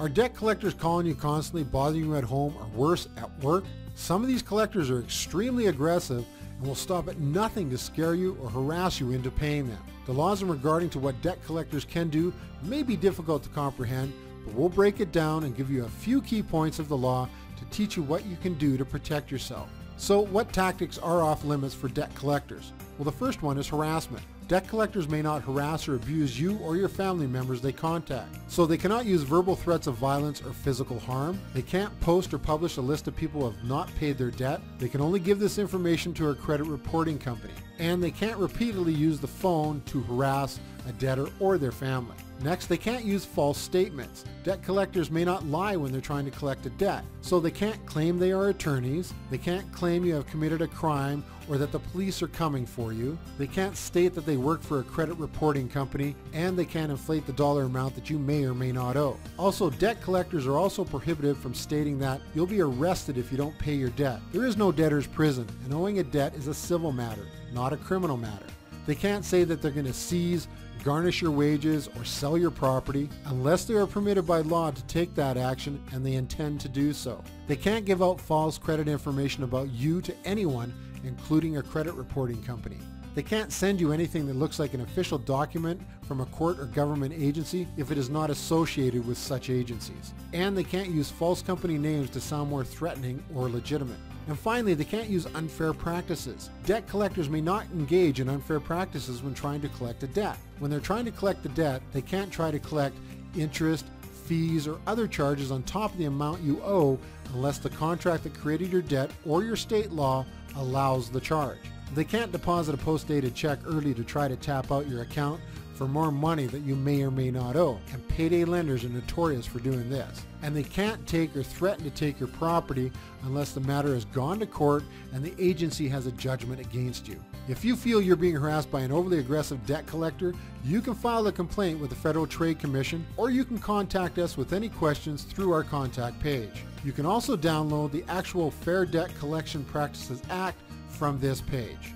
Are debt collectors calling you constantly, bothering you at home, or worse, at work? Some of these collectors are extremely aggressive and will stop at nothing to scare you or harass you into paying them. The laws regarding to what debt collectors can do may be difficult to comprehend, but we'll break it down and give you a few key points of the law to teach you what you can do to protect yourself. So what tactics are off limits for debt collectors? Well, the first one is harassment. Debt collectors may not harass or abuse you or your family members they contact. So they cannot use verbal threats of violence or physical harm. They can't post or publish a list of people who have not paid their debt. They can only give this information to a credit reporting company. And they can't repeatedly use the phone to harass a debtor or their family. Next, they can't use false statements. Debt collectors may not lie when they're trying to collect a debt. So they can't claim they are attorneys. They can't claim you have committed a crime or that the police are coming for you. They can't state that they work for a credit reporting company, and they can't inflate the dollar amount that you may or may not owe. Also, debt collectors are also prohibited from stating that you'll be arrested if you don't pay your debt. There is no debtor's prison, and owing a debt is a civil matter, not a criminal matter. They can't say that they're going to seize, garnish your wages, or sell your property unless they are permitted by law to take that action and they intend to do so. They can't give out false credit information about you to anyone, including a credit reporting company. They can't send you anything that looks like an official document from a court or government agency if it is not associated with such agencies. And they can't use false company names to sound more threatening or legitimate. And finally, they can't use unfair practices. Debt collectors may not engage in unfair practices when trying to collect a debt. When they're trying to collect the debt, they can't try to collect interest, fees, or other charges on top of the amount you owe unless the contract that created your debt or your state law allows the charge. They can't deposit a post-dated check early to try to tap out your account for more money that you may or may not owe, and payday lenders are notorious for doing this. And they can't take or threaten to take your property unless the matter has gone to court and the agency has a judgment against you. If you feel you're being harassed by an overly aggressive debt collector, you can file a complaint with the Federal Trade Commission, or you can contact us with any questions through our contact page. You can also download the actual Fair Debt Collection Practices Act from this page.